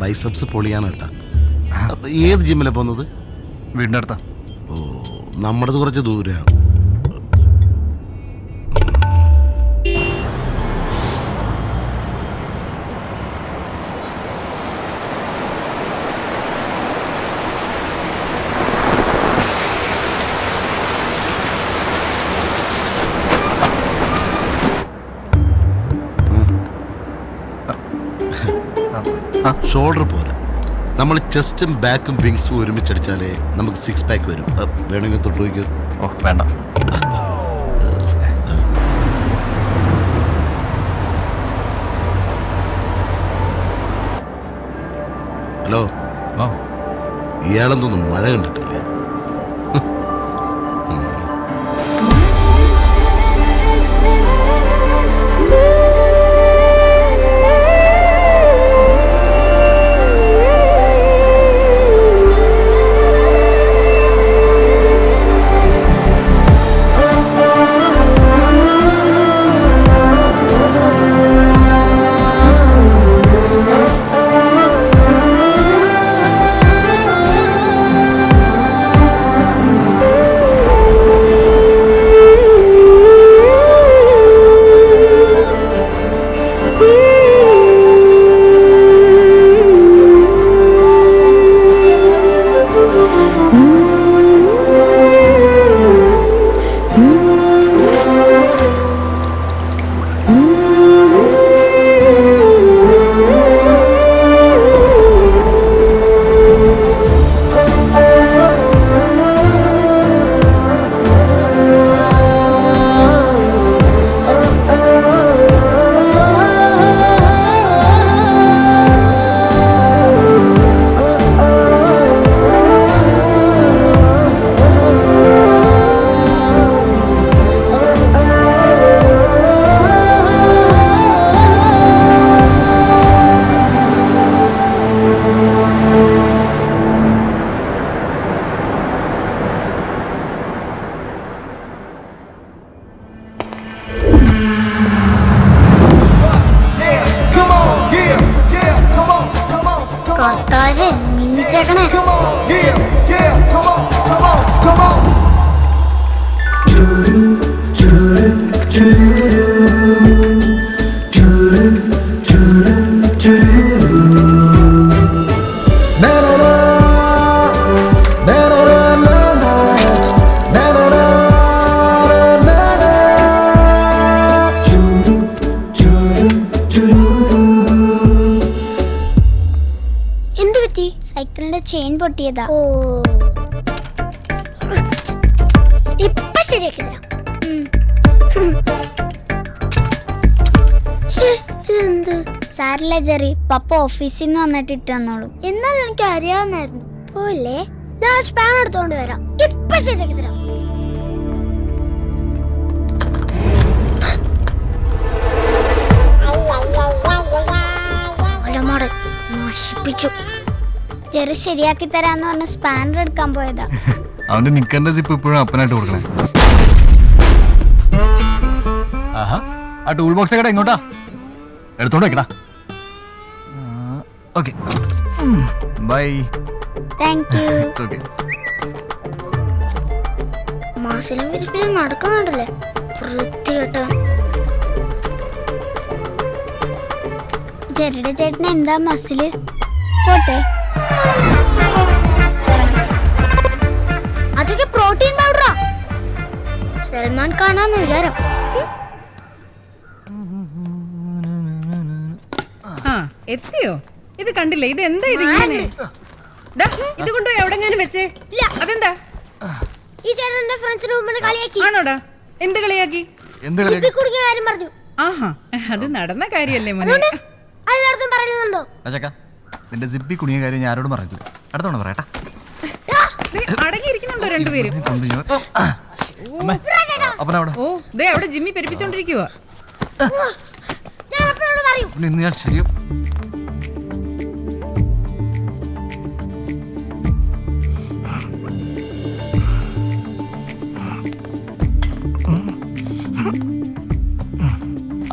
Biceps പൊളിയാണ് കേട്ടാ. ഏത് ജിമ്മിലാണ് പോകുന്നത്? വീടിൻ്റെ അടുത്താ. ഓ, നമ്മുടേത് കുറച്ച് ദൂരെയാണ്. ഷോൾഡർ പോരാ, നമ്മൾ ചെസ്റ്റും ബാക്കും വിങ്സും ഒരുമിച്ചടിച്ചാലേ നമുക്ക് 6 പാക്ക് വരും. വേണമെങ്കിൽ തൊട്ട് നോക്കിയോ. ഓ വേണ്ട. ഹലോ, ഇയാളെന്തോന്നും മഴ കണ്ടിട്ടില്ലേ? സൈക്കിളിന്റെ ചെയിൻ പൊട്ടിയതാ. ഓ, ഇപ്പൊ ശരിയാക്കി തരാം. ഇതെന്ത്? സാരില്ല ജെറി, പപ്പ ഓഫീസിൽ നിന്ന് വന്നിട്ട് ഇട്ട് തന്നോളൂ. എന്നാലും എനിക്ക് അറിയാവുന്നായിരുന്നു. പോലെ ഞാൻ സ്പാൻ എടുത്തോണ്ട് വരാം. ഇപ്പൊ ശരിയാക്കി തരാം. നശിപ്പിച്ചു. ജെറി ശരിയാക്കി തരാന്ന് പറഞ്ഞ സ്പാനർ എടുക്കാൻ പോയതാ. അവന്റെ നിക്കറിന്റെ സിപ്പ് ഇപ്പോഴും അപ്പനായിട്ട് കൊടുക്കണേ. ആഹാ, ആ ടൂൾ ബോക്സ് ഒക്കെ എങ്ങോട്ടാ? എടുത്തോണ്ട് വെക്കടാ. Okay, bye. Thank you. Okay. മാസിലും വിരിപ്പിലും നടക്കുന്നുണ്ടല്ലേ വൃത്തികെട്ടവൻ. ജെറിയുടെ ചേട്ടന് എന്താ മസില്? പോട്ടെ, അതൊക്കെ പ്രോട്ടീൻ പൗഡറാ. സൽമാൻ ഖാനാന്ന് വിചാരം. എത്തിയോ? ഇത് കണ്ടില്ലേ? ഇത് എന്താ ഇത് ഇങ്ങനെ? ഇത് കൊണ്ടോ എവിടെങ്ങാനും വെച്ചേ? അതെന്താ? ഈ ചേട്ടന്റെ ഫ്രണ്ട്സിന്റെ മുമ്പിൽ കളിയാക്കി. ആണോടാ? എന്ത് കളിയാക്കി? കാര്യം പറഞ്ഞു. ആഹാ, അത് നടന്ന കാര്യല്ലേ മോനെ? എല്ലായിടത്തും പറയുന്നുണ്ടോ? നിന്റെ സിപ്പി കുണിയ കാര്യം ഞാൻ ആരോടും പറഞ്ഞില്ല. അടുത്തോണ്ട് പറയട്ടാ. അടങ്ങിയിരിക്കുന്നുണ്ടോ രണ്ടുപേരും? ഓ, ദേ അവിടെ ജിമ്മി പെരുപ്പിച്ചോണ്ടിരിക്കുവാ. ഇന്ന് ഞാൻ ശരിയോ?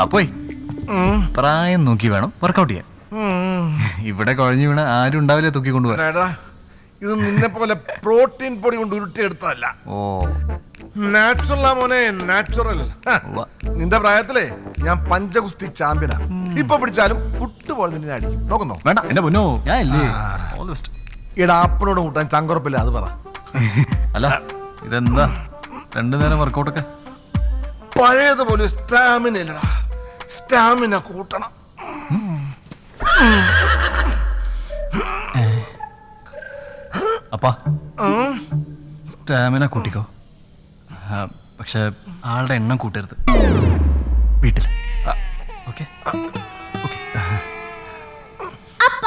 അപ്പോയി പ്രായം നോക്കി വേണം വർക്കൗട്ട് ചെയ്യാൻ. ഇവിടെ കുഴഞ്ഞു വീണ ആരും ഉണ്ടാവില്ല തൂക്കി കൊണ്ടുപോകാൻ. എടാ, ഇത് നിന്നെ പോലെ പ്രോട്ടീൻ പൊടി കൊണ്ട് ഉരുട്ടിയെടുത്തതല്ല. ഓ നാച്ചുറൽ മോനെ, നാച്ചുറൽ. നിന്റെ പ്രായത്തിലേ ഞാൻ പഞ്ചഗുസ്തി ചാമ്പ്യനാ. ഇപ്പൊ പിടിച്ചാലും പുട്ടുപോലെ നിന്നെ അടിക്കും. നോക്കുന്നോ? വേണ്ട എന്റെ പൊന്നോ, ഞാൻ ഇല്ലേ. All the best. ഈടാ അപ്പനോട് കൂട്ടാൻ ചങ്കുറപ്പില്ല, അത് പറ. അല്ല ഇതെന്താ 2 നേരം വർക്കൗട്ടൊക്കെ? പഴയതുപോലെ സ്റ്റാമിന ഇല്ലടാ, സ്റ്റാമിന കൂട്ടണം. അപ്പാ സ്റ്റാമിന കൂട്ടിക്കോ, പക്ഷെ ആളുടെ എണ്ണം കൂട്ടരുത് വീട്ടിൽ. ഓക്കെ അപ്പ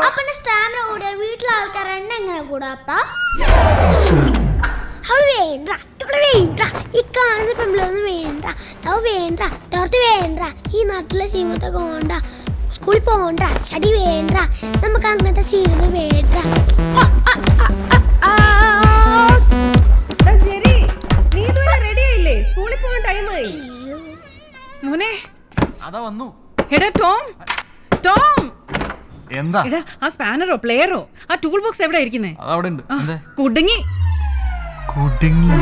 അപ്പന്റെ സ്റ്റാമിന കൂടെ വീട്ടിലെ ആൾക്കാർ എണ്ണ എങ്ങനെ കൂടാ അപ്പ? അവള് വേണ്ട, ഇവിടെ വേണ്ട, ഈ കാണുന്ന പെമ്പിളൊന്നും വേണ്ട, വേണ്ട, തോർത്ത് വേണ്ട, ഈ നാട്ടിലെ ജീവിതമൊക്കെ വേണ്ട, സ്കൂളിൽ പോകണ്ട, സ്റ്റഡി വേണ്ട, നമുക്ക് അങ്ങനത്തെ സീനൊന്നും വേണ്ട. ജെറി, നീ ഇതുവരെ റെഡി ആയില്ലേ? സ്കൂളിൽ പോകാൻ ടൈമായി. മോനെ അതാ വന്നു. എടാ ടോം, ടോം. എന്താ? എടാ ആ സ്പാനറോ പ്ലെയറോ ആ ടൂൾ ബോക്സ് എവിടെ ഇരിക്കുന്നേ? അതവിടെ ഉണ്ട്. കുടുങ്ങി കുടുങ്ങി.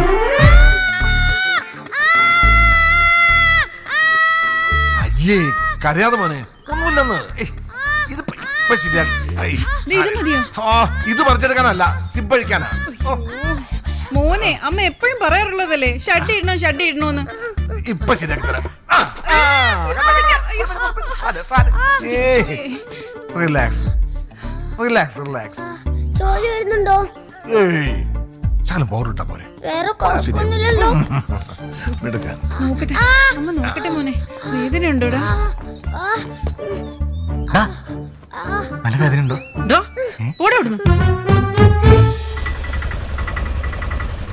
അയ്യേ, കരയാതെ മോനെ, ഒന്നുമില്ലെന്ന്. ഇത് ശരിയാക്കി. ഇത് മതിയോ? ഇത് പറിച്ചെടുക്കാനല്ല, സിബഴിക്കാനാ. മോനെ, അമ്മ എപ്പോഴും പറയാറുള്ളതല്ലേ ഷഡ് ഇടണം, ഷഡ് ഇടണോന്ന്. ഇപ്പൊ ശരിയാക്കി തരാം. Relax, relax, relax. ജോലി വരുന്നുണ്ടോ? ശാലം ബോറിട്ടാ പോരെ. വേറെ കുഴപ്പമൊന്നുമില്ലല്ലോ. എടുക്കാൻ നോക്കട്ടെ, അമ്മ നോക്കട്ടെ മോനെ, വേദന ഉണ്ടോടാ? നല്ല വേദന ഉണ്ടോ? ഓടെ വിടുന്നു.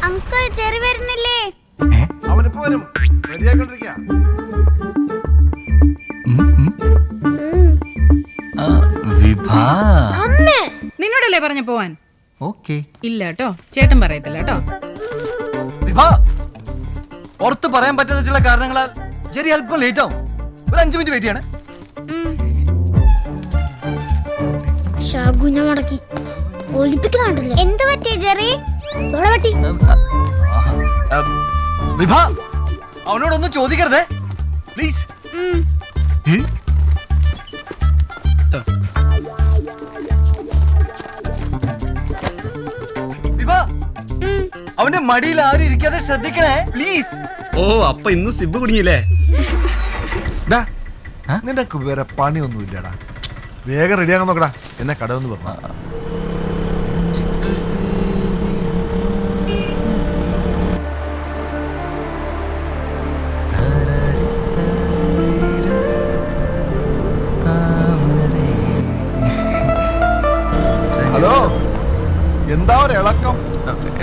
അങ്കിൾ ചെറി വരുന്നില്ലേ? അവനിപ്പോ വരും, റെഡിയാക്കൊണ്ടിരിക്ക. നിന്നോടല്ലേ പറഞ്ഞ പോവാൻ? ഓക്കേ. ഇല്ല കേട്ടോ, ചേട്ടൻ പറയത്തില്ല കേട്ടോ. പുറത്ത് പറയാൻ പറ്റുന്ന ചില കാരണങ്ങളാൽ ചെറിയ അല്പം ലേറ്റ് ആവും. ഒരു 5 മിനിറ്റ് വെയിറ്റ് ചെയ്യണേ. ഷാഗുന മടക്കി ഒലിപ്പിക്കുന്നുണ്ടല്ലേ? എന്ത് പറ്റി ജെറി? പറ്റി വിഭ, അവനോടൊന്നും ചോദിക്കരുതേ പ്ലീസ്. അവന്റെ മടിയിൽ ആരും ഇരിക്കാതെ ശ്രദ്ധിക്കണേ പ്ലീസ്. ഓ, അപ്പൊ ഇന്ന് സിബ് കുടുങ്ങിയില്ലേ? നിനക്ക് വേറെ പണിയൊന്നുമില്ലടാ, വേഗം റെഡിയാക്കാൻ നോക്കടാ. എന്നെ കടമെന്ന് പറഞ്ഞു. ഹലോ, എന്താ ഒരിളക്കം?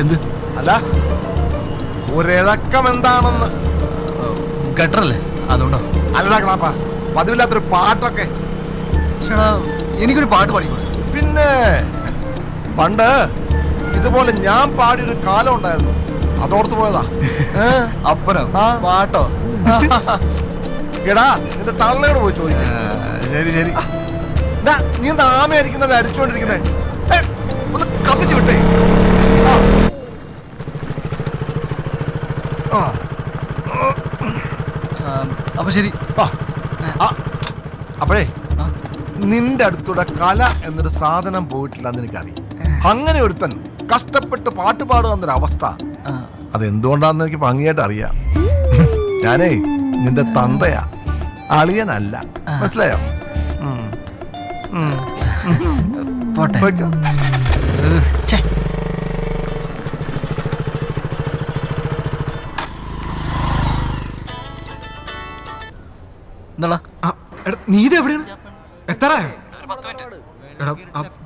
എന്ത്? അല്ല, ഒരിളക്കം എന്താണെന്ന്. ഗട്ടറല്ലേ, അതുകൊണ്ടോ? അല്ലടാ ക്ലാപ്പാ, പതിവില്ലാത്തൊരു പാട്ടൊക്കെ. എനിക്കൊരു പാട്ട് പാടിക്കൂടെ? പിന്നെ പണ്ട് ഇതുപോലെ ഞാൻ പാടിയൊരു കാലം ഉണ്ടായിരുന്നു, അതോർത്ത് പോയതാ. അപ്പനോ? ആ. പാട്ടോ? എടാ, നിന്റെ തള്ളയോട് പോയി ചോദിക്ക. ശരി ശരി. നീ എന്താ ആമയായിരിക്കുന്നത് അരിച്ചോണ്ടിരിക്കുന്നേ? ഒന്ന് കത്തിച്ചു വിട്ടേ. അപ്പൊ ശരി. അപ്പോഴേ നിന്റെ അടുത്തൂടെ കല എന്നൊരു സാധനം പോയിട്ടില്ലെന്ന് എനിക്കറിയാം. അങ്ങനെ ഒരുത്തൻ കഷ്ടപ്പെട്ട് പാട്ട് പാടുക എന്നൊരു അവസ്ഥ, അതെന്തുകൊണ്ടാന്ന് എനിക്ക് ഭംഗിയായിട്ട് അറിയാം. ഞാനേ നിന്റെ തന്തയാ, അളിയനല്ല. മനസ്സിലായോ? പോട്ടെ. നീ ഇത് എവിടെയാണ്? എത്ര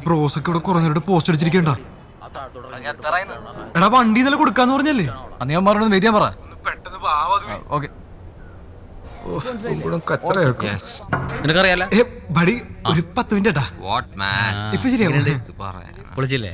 ബ്രോസൊക്കെ ഇവിടെ കുറഞ്ഞവരുടെ പോസ്റ്റ് അടിച്ചിരിക്കണ്ട. എടാ വണ്ടി ഇന്നലെ കൊടുക്കാന്ന് പറഞ്ഞല്ലേ? ഞാൻ പറഞ്ഞത് വെയിറ്റ് ചെയ്യാൻ പറ. ഓക്കെ. നിനക്കറിയാലോ ബടി ഒരു 10 മിനിറ്റ് ഏട്ടാ. ഇപ്പൊ ശരിയാ? പൊളിച്ചില്ലേ?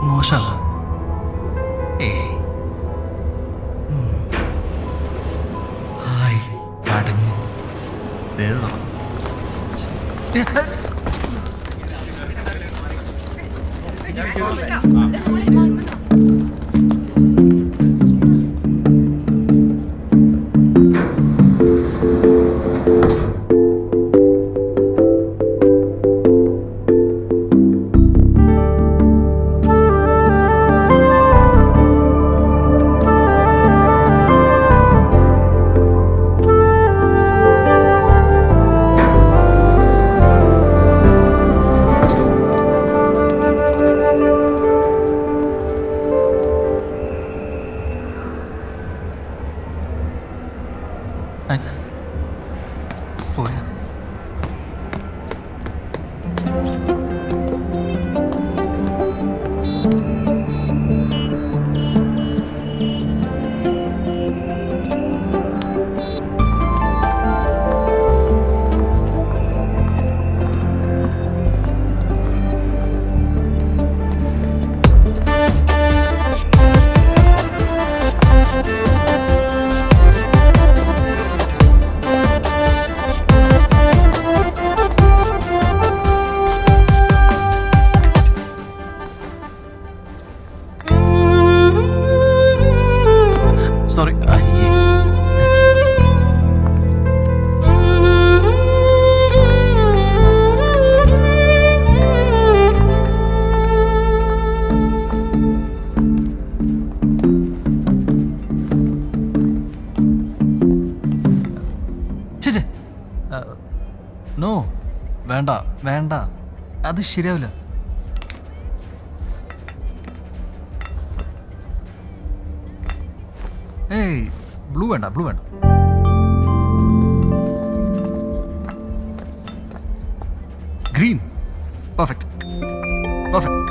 മോശമാ. ഹായ് അടങ്ങ്. ദേ തുറന്നു. പോയാ സോറി. നോ, വേണ്ട വേണ്ട, അത് ശരിയാവില്ല. ഏയ് ബ്ലൂ വേണ്ട, ബ്ലൂ വേണ്ട. Green. Perfect perfect.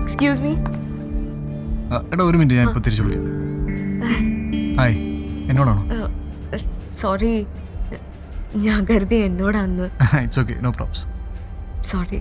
Excuse me. എടാ ഒരു മിനിറ്റ്, ഞാൻ ഇപ്പോൾ തിരിച്ചു വിളിക്കാം. ഹായ്, എന്നോടാണോ? സോറി, ഞാൻ കരുതി എന്നോടാന്ന്. It's okay, no problems. Sorry.